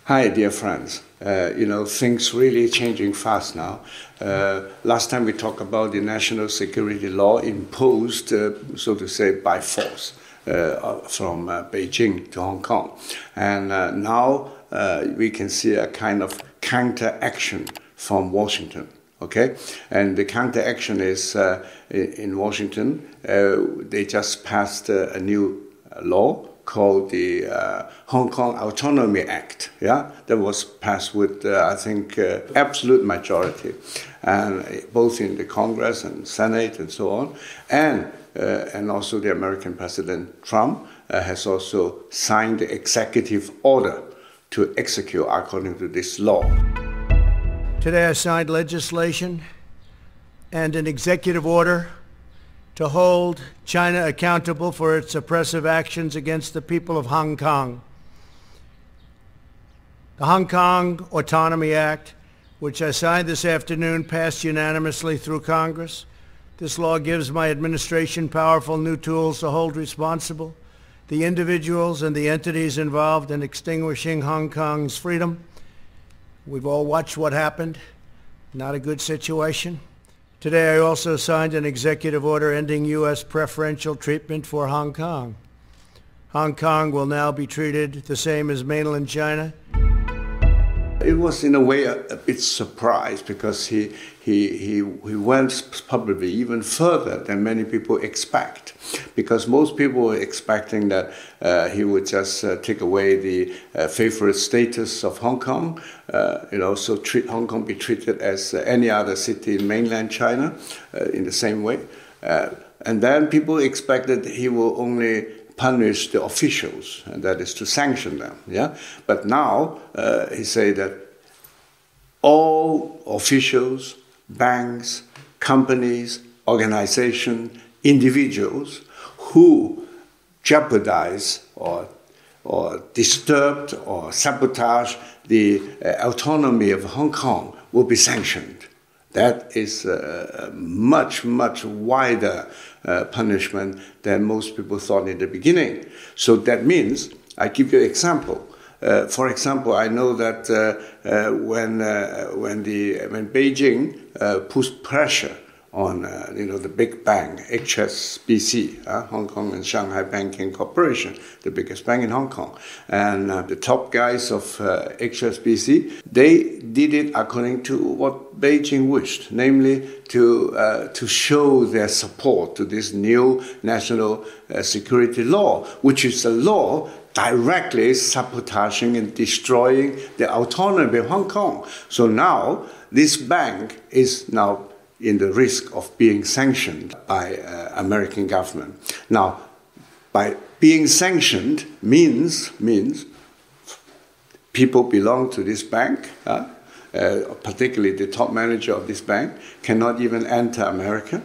Hi, dear friends. Things really changing fast now. Last time we talked about the national security law imposed, so to say, by force from Beijing to Hong Kong. And now we can see a kind of counteraction from Washington. Okay, and the counteraction is in Washington. They just passed a new law called the Hong Kong Autonomy Act. Yeah, that was passed with I think absolute majority, and both in the Congress and Senate and so on, and also the American President Trump has also signed the executive order to execute according to this law. Today I signed legislation and an executive order to hold China accountable for its oppressive actions against the people of Hong Kong. The Hong Kong Autonomy Act, which I signed this afternoon, passed unanimously through Congress. This law gives my administration powerful new tools to hold responsible the individuals and the entities involved in extinguishing Hong Kong's freedom. We've all watched what happened. Not a good situation. Today, I also signed an executive order ending U.S. preferential treatment for Hong Kong. Hong Kong will now be treated the same as mainland China. It was, in a way, a bit surprised because he went probably even further than many people expect. Because most people were expecting that he would just take away the favorite status of Hong Kong, so treat Hong Kong be treated as any other city in mainland China in the same way. And then people expected he will only punish the officials, and that is to sanction them. Yeah, but now he said that all officials, banks, companies, organizations, individuals who jeopardize or disturbed or sabotage the autonomy of Hong Kong will be sanctioned. That is a much, much wider punishment than most people thought in the beginning. So that means, I give you an example. For example, I know that when Beijing puts pressure on the big bank, HSBC, Hong Kong and Shanghai Banking Corporation, the biggest bank in Hong Kong, and the top guys of HSBC, they did it according to what Beijing wished, namely to show their support to this new national security law, which is a law directly sabotaging and destroying the autonomy of Hong Kong. So now this bank is now in the risk of being sanctioned by American government. Now, by being sanctioned means people belong to this bank, particularly the top manager of this bank, cannot even enter America.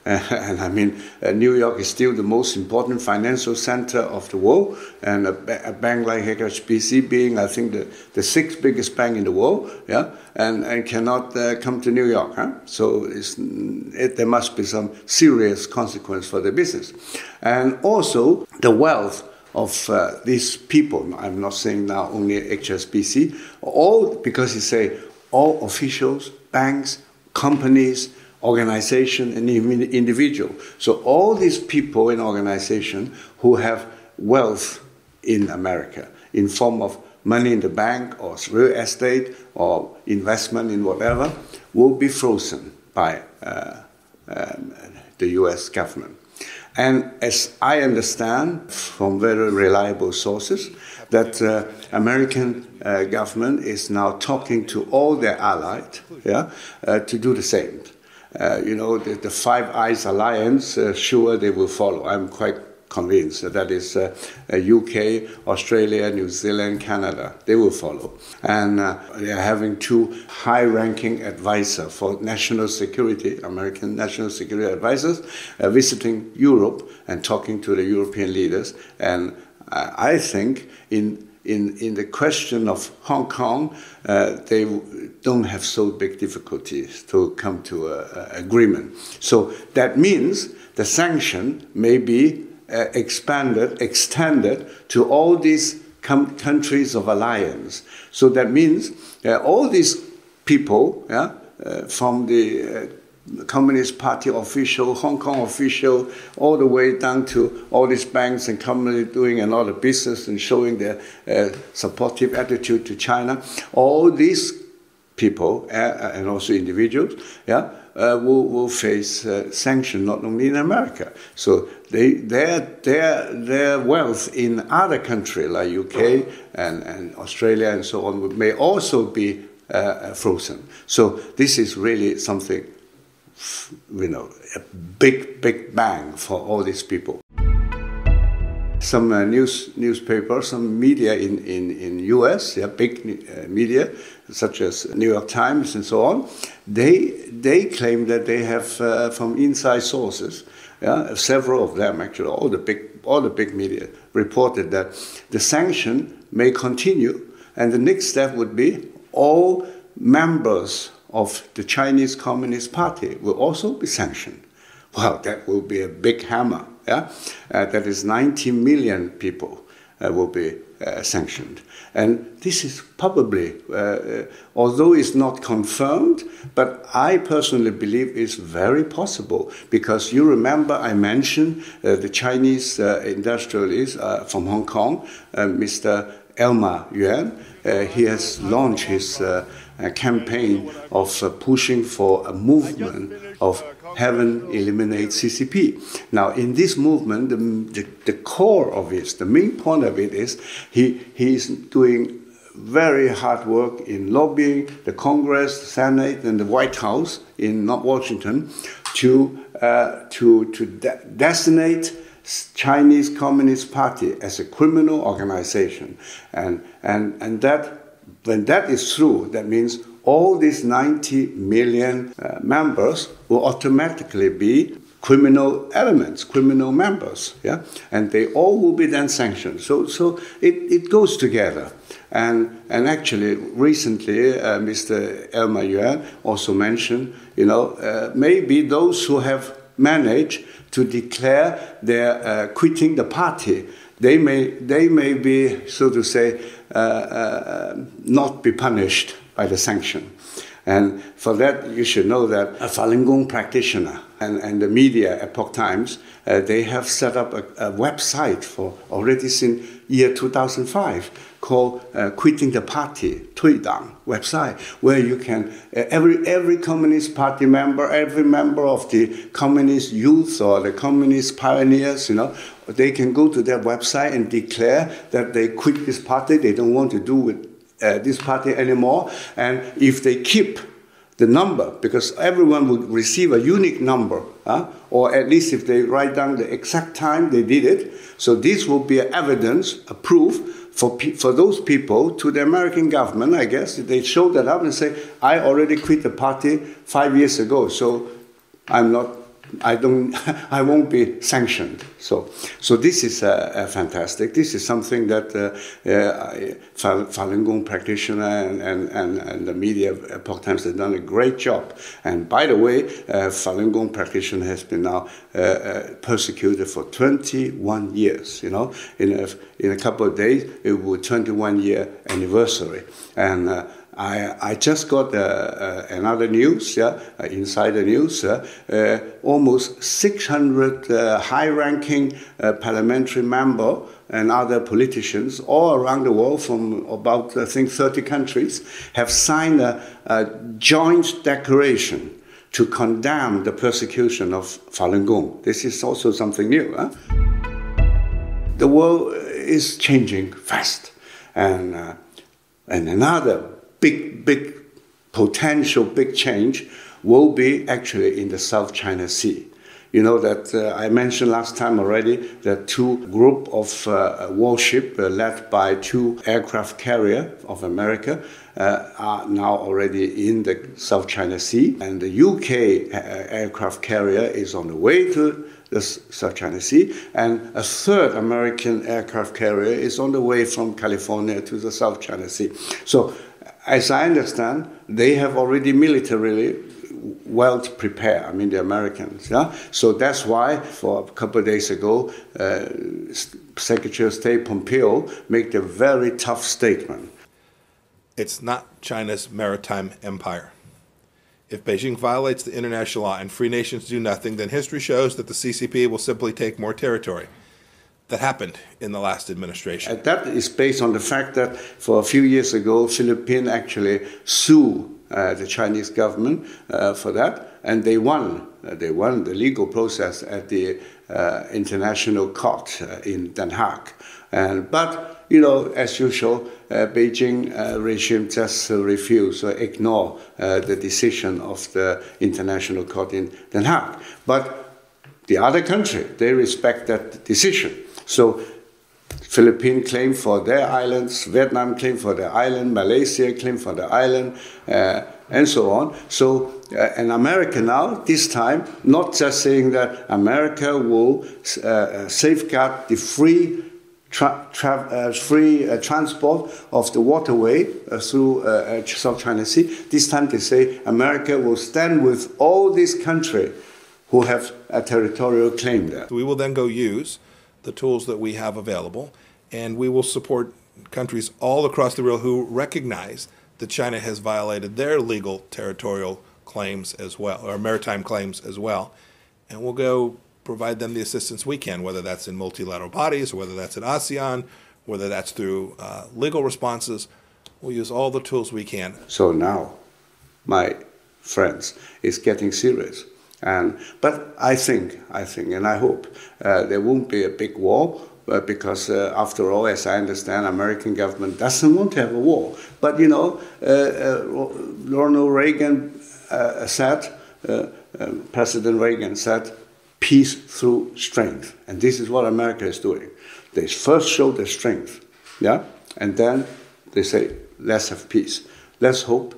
And I mean, New York is still the most important financial center of the world, and a bank like HSBC being, I think, the sixth biggest bank in the world, yeah, and cannot come to New York. So there must be some serious consequence for the business. And also, the wealth of these people, I'm not saying now only HSBC, because you say all officials, banks, companies, organization and even individual. So all these people in organization who have wealth in America in form of money in the bank or real estate or investment in whatever will be frozen by the US government. And as I understand from very reliable sources, that American government is now talking to all their allies, to do the same. The Five Eyes Alliance, sure they will follow. I'm quite convinced that is UK, Australia, New Zealand, Canada. They will follow. And they are having two high-ranking advisors for national security, American national security advisors, visiting Europe and talking to the European leaders. And I think in the question of Hong Kong, they don't have so big difficulties to come to an agreement. So that means the sanction may be extended to all these countries of alliance. So that means all these people, from the Communist Party official, Hong Kong official, all the way down to all these banks and companies doing a lot of business and showing their supportive attitude to China, all these people and also individuals, will face sanctions not only in America. So their wealth in other countries like UK and Australia and so on may also be frozen. So this is really something, a big bang for all these people. Some newspapers, some media in US, big media, such as New York Times and so on, they claim that they have from inside sources, several of them actually, all the big media reported that the sanction may continue, and the next step would be all members of the Chinese Communist Party will also be sanctioned. Well, that will be a big hammer. That is 90 million people will be sanctioned. And this is probably, although it's not confirmed, but I personally believe it's very possible, because you remember I mentioned the Chinese industrialist from Hong Kong, Mr. Elmer Yuen. He has launched his campaign of pushing for a movement of heaven eliminate CCP. Now, in this movement, the core of it, the main point of it is he's doing very hard work in lobbying the Congress, the Senate, and the White House in Washington to designate Chinese Communist Party as a criminal organization, and that when that is true, that means all these 90 million members will automatically be criminal elements, criminal members, and they all will be then sanctioned. So it goes together. And actually, recently, Mr. Elmer Yuen also mentioned, maybe those who have managed to declare their quitting the party, they may be, so to say, not be punished by the sanction. And for that, you should know that a Falun Gong practitioner and the media, Epoch Times, they have set up a website for already since year 2005 called Quitting the Party, Tuidang website, where you can, every Communist Party member, every member of the Communist youth or the Communist pioneers, they can go to their website and declare that they quit this party, they don't want to do with this party anymore, and if they keep the number, because everyone would receive a unique number, or at least if they write down the exact time they did it, so this will be evidence, a proof for those people to the American government, I guess. They show that up and say, I already quit the party 5 years ago, so I won't be sanctioned. So this is fantastic. This is something that Falun Gong practitioner and the media Epoch Times have done a great job. And by the way, Falun Gong practitioner has been now persecuted for 21 years. In a couple of days, it will be 21-year anniversary. And I just got another news, insider news. Almost 600 high-ranking parliamentary members and other politicians all around the world from about, I think, 30 countries have signed a joint declaration to condemn the persecution of Falun Gong. This is also something new. The world is changing fast. And another big potential big change will be actually in the South China Sea. You know that I mentioned last time already that two group of warship led by two aircraft carrier of America are now already in the South China Sea, and the UK aircraft carrier is on the way to the South China Sea, and a third American aircraft carrier is on the way from California to the South China Sea. So, as I understand, they have already militarily well prepared. I mean, the Americans. Yeah. So that's why, for a couple of days ago, Secretary of State Pompeo made a very tough statement. It's not China's maritime empire. If Beijing violates the international law and free nations do nothing, then history shows that the CCP will simply take more territory. That happened in the last administration. That is based on the fact that for a few years ago, Philippines actually sued the Chinese government for that, and they won. They won the legal process at the International Court in Den Haag. But, you know, as usual, Beijing regime just refused or ignore the decision of the International Court in Den Haag. But the other country, they respect that decision. So Philippines claim for their islands, Vietnam claim for their island, Malaysia claim for their island, and so on. So, and America now, this time, not just saying that America will safeguard the free transport of the waterway through South China Sea. This time they say America will stand with all these countries who have a territorial claim there. We will then go use the tools that we have available, and we will support countries all across the world who recognize that China has violated their legal territorial claims as well, or maritime claims as well. And we'll go provide them the assistance we can, whether that's in multilateral bodies, or whether that's in ASEAN, whether that's through legal responses. We'll use all the tools we can. So now, my friends, it's getting serious. But I think, and I hope there won't be a big war, because after all, as I understand, American government doesn't want to have a war. But you know, Ronald Reagan said, President Reagan said, peace through strength. And this is what America is doing. They first show their strength, yeah, and then they say, let's have peace. Let's hope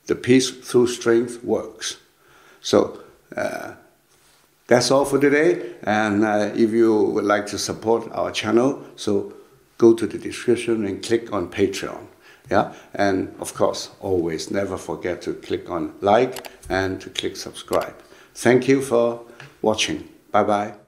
the peace through strength works. So that's all for today. And if you would like to support our channel, so go to the description and click on Patreon. Yeah, and of course, always never forget to click on like and to click subscribe. Thank you for watching. Bye-bye.